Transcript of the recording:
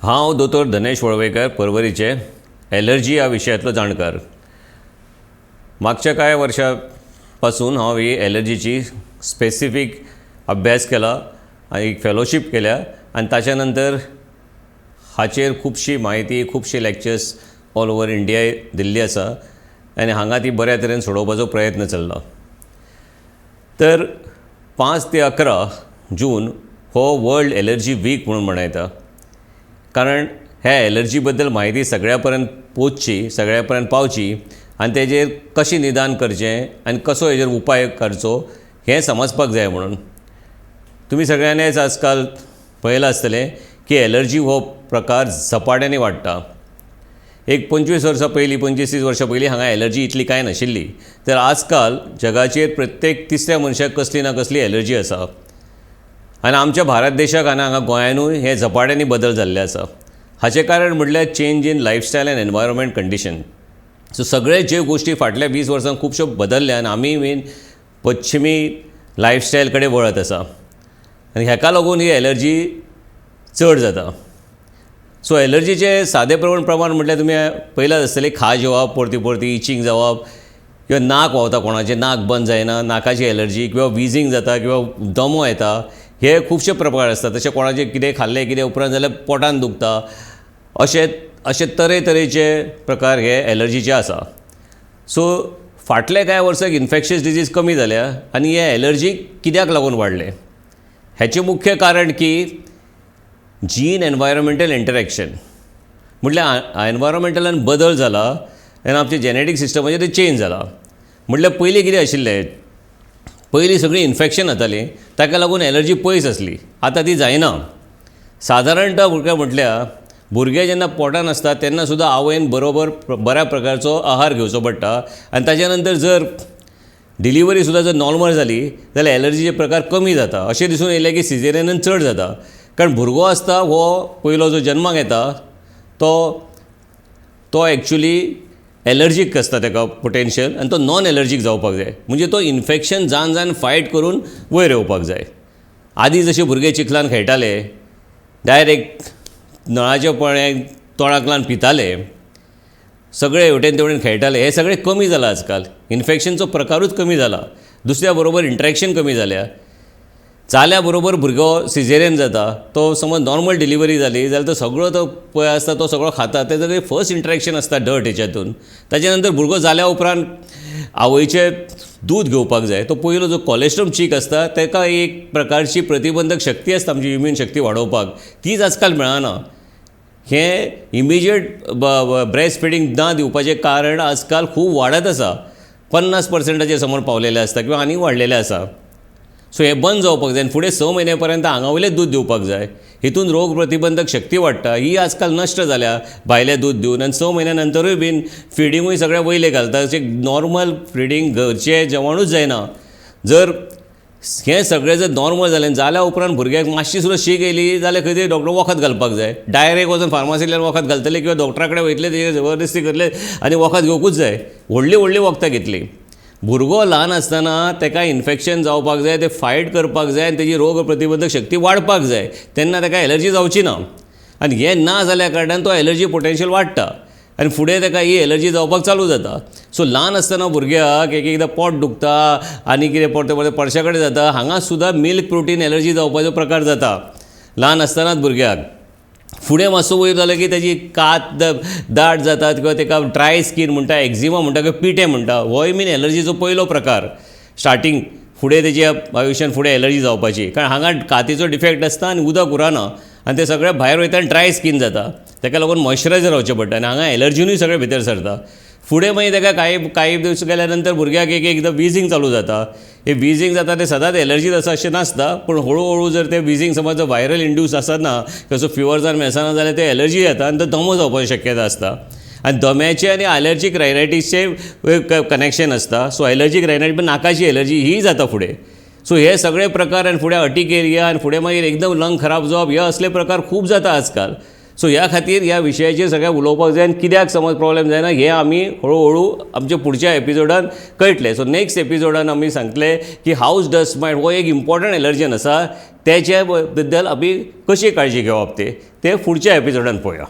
हांव दोतोर धनेश वळवयकर पर्वरीचे एलर्जी ह्या विशयांतलो जाणकार. मागच्या कांय वर्षां पासून हांव ही एलर्जीची स्पेसिफीक अभ्यास केला आनी एक फेलोशीप केल्या आनी ताच्या नंतर हाचेर खुबशी म्हायती खुबशी lectures all over India Delhi आसा आनी हांगा ती बऱ्या तरेन सोडोवपाचो प्रयत्न चल्ला. तर 5 ते 11 जून हो वर्ल्ड एलर्जी वीक म्हणून मनयता. कारण ह्या एलर्जी बद्दल म्हायती सगळ्या पर्यंत पोचची, सगळ्या पर्यंत पावची आनी तेजेर कशें निदान करचें आनी कसो हेजेर उपाय करचो हें समजपाक जाय म्हणून. तुमी सगळ्यांनीच आजकाल पळयलां आसतलें की एलर्जी हो प्रकार झपाट्यानी वाडटा. एक 25 वर्सां पयलीं 25-30 वर्सां पयलीं हांगा एलर्जी इतली कांय नाशिल्ली. तर आजकाल जगाचेर प्रत्येक तिसऱ्या मनशाक कसली ना कसली एलर्जी आसा. आनी आमच्या भारत देशाक आनी हांगा गोंयांतूय हे झपाट्यानी बदल जाल्ले आसा. हाचें कारण म्हटल्यार change in lifestyle end environment condition. So सगळे ज्यो गोश्टी फाटल्या 20 वर्सांत खुबश्यो बदलल्या आनी आमी बीन पश्चिमी लायफस्टायल कडेन वळत आसा आनी हेका लागून ही एलर्जी चड जाता. सो एलर्जीचे सादें प्रमाण म्हटल्यार तुमी पयलांच आसतलें, खाज येवप, परती परती इचींग जावप, किंवा नाक व्हांवता, कोणाचें नाक बंद जायना, नाकाची एलर्जी, किंवा विजींग जाता, किंवा दमो येता, हे खुबशे प्रकार आसतात. तशें कोणाचें कितें खाल्लें कितें उपरांत जाल्यार पोटान दुखता, अशे तरेतरेचे प्रकार हे एलर्जीचे आसा. सो फाटले कांय वर्साक इन्फेक्शियस डिजीज कमी जाल्या आनी हे एलर्जी कित्याक लागून वाडले हेचें मुख्य कारण की जीन एनवायरमेंटल इंटरॅक्शन. म्हटल्यार एनवायरमेंटलान बदल जाला आनी आमच्या जेनेटीक सिस्टमाचेर ते चेंज जाला. म्हटल्यार पयलीं कितें आशिल्लें, पयलीं सगळीं इन्फेक्शन जातालीं, ताका लागून एलर्जी पयस आसली. आतां ती जायना. सादारणता म्हटल्यार भुरगे जेन्ना पोटान आसता तेन्ना सुद्दां आवयन बरोबर बऱ्या प्रकारचो आहार घेवचो पडटा आनी ताच्या नंतर जर डिलिव्हरी सुद्दां जर नॉर्मल जाली जाल्यार एलर्जीचे प्रकार कमी जाता. अशें दिसून येयलें की सिझेरियनान चड जाता. कारण भुरगो आसता हो पयलो जो जल्माक येता तो एक्चुली एलर्जीक आसता, ताका पोटेन्शियल, आनी तो नॉन एलर्जीक जावपाक जाय. म्हणजे तो इन्फेक्शन जावन फायट करून वयर येवपाक जाय. आदीं जशे भुरगे चिखलान खेळटाले, डायरेक्ट नळाच्या पाणयाक तोंडाक लावन पिताले, सगळे हेवटेन तेवटेन खेळटाले, हे सगळें कमी जालां आजकाल. इन्फेक्शनचो प्रकारूच कमी जाला. दुसऱ्या बरोबर इंटरॅक्शन कमी जाल्या. जाल्या बरोबर भुरगो सिझेरियन जाता, तो समज नॉर्मल डिलिव्हरी जाली जाल्यार तो सगळो तो पळय आसता तो सगळो खाता, तें सगळें फर्स्ट इंटरॅक्शन आसता डर्ट हेच्यातून. ताच्या नंतर भुरगो जाल्या उपरांत आवयचें दूध घेवपाक जाय. तो पयलो जो कोलेस्ट्रॉल चीक आसता ताका एक प्रकारची प्रतिबंधक शक्ती आसता आमची इम्यून शक्ती वाडोवपाक, तीच आजकाल मेळना. हें इमिजिएट ब्रेस्ट फिडींग ना दिवपाचें कारण आजकाल खूब वाडत आसा. 50% समोर पावलेलें आसता किंवा आनी वाडलेलें आसा. सो हें बंद जावपाक जाय आनी फुडें 6 म्हयने पर्यंत हांगा वयलें दूध दिवपाक जाय. हितून रोग प्रतिबंधक शक्ती वाडटा. ही आजकाल नश्ट जाल्या भायलें दूध दिवन. आनी 6 म्हयन्या नंतरूय बीन फिडींगूय सगळें वयलें घालता. अशें नॉर्मल फिडींग घरचें जेवणूच जायना. जर हें सगळें जर नॉर्मल जालें जाल्या उपरांत भुरग्याक मातशी सुद्दां शीक येयली जाल्यार खंय तरी डॉक्टर वखद घालपाक जाय. डायरेक्ट वचून फार्मासींतल्यान वखद घालतले किंवा डॉक्टरा कडेन वयतले, तेजेर जबरदस्ती करतले आनी वखद घेवकूच जाय. व्हडलीं वखदां घेतलीं. भुरगो ल्हान आसतना ताका इन्फेक्शन जावपाक जाय, ते फायट करपाक जाय आनी तेजी रोग प्रतिबंधक शक्ती वाडपाक जाय. तेन्ना ताका एलर्जी जावची ना. आनी हें ना जाल्या कारणान तो एलर्जी पोटेन्शियल वाडटा आनी फुडें ताका ही एलर्जी जावपाक चालू जाता. सो ल्हान आसतना भुरग्याक एकदां पोट दुखता आनी कितें परते परश्या कडेन जाता. हांगा सुद्दां मिल्क प्रोटीन एलर्जी जावपाचो प्रकार जाता ल्हान आसतनाच भुरग्याक. फुडें मातसो वयर जालो की ताजी कात दाट जातात किंवा ताका ड्राय स्कीन म्हणटा, एक्झिमा म्हणटा किंवा पिटे म्हणटा. होय बीन एलर्जीचो पयलो प्रकार स्टार्टींग. फुडें तेज्या आयुश्यान फुडें एलर्जी जावपाची, कारण हांगा कातीचो डिफेक्ट आसता आनी उदक उरना आनी तें सगळें भायर वयता आनी ड्राय स्कीन जाता. ताका लागून मॉइश्चरायजर रावचें पडटा आनी हांगा एलर्जीनूय सगळें भितर सरता. फुडें मागीर ताका कांय दीस गेल्या नंतर भुरग्याक एकदां विजींग चालू जाता. हे विजींग जाता ते सदांच एलर्जीच आसा अशें नासता, पूण हळू जर ते विजींग समज वायरल इंड्यूस आसना कसो फिवर जावन मेळना जाल्यार ते एलर्जी येता आनी तो दमो जावपाची शक्यता आसता. आनी दम्याचे आनी एलर्जीक रायनायटीसचें कनेक्शन आसता. सो एलर्जीक रायनायटीस नाकाची एलर्जी ही जाता फुडें. सो हे सगळे प्रकार आनी फुडें अर्टिकेरिया आनी फुडें मागीर एकदम लंग खराब जावप, हे असले प्रकार खूब जाता आजकाल. सो ह्या खातीर ह्या विशयाचेर सगळ्यांक उलोवपाक जाय आनी कित्याक समज प्रॉब्लेम जायना हें आमी हळू हळू आमच्या पुढच्या एपिसोडान कळटलें. सो नेक्स्ट एपिसोडान आमी सांगतले की हाऊस डस्ट मायट हो एक इम्पॉर्टंट एलर्जन आसा, त्याच्या बद्दल आमी कशी काळजी घेवप ते फुडच्या एपिसोडान पळोवया.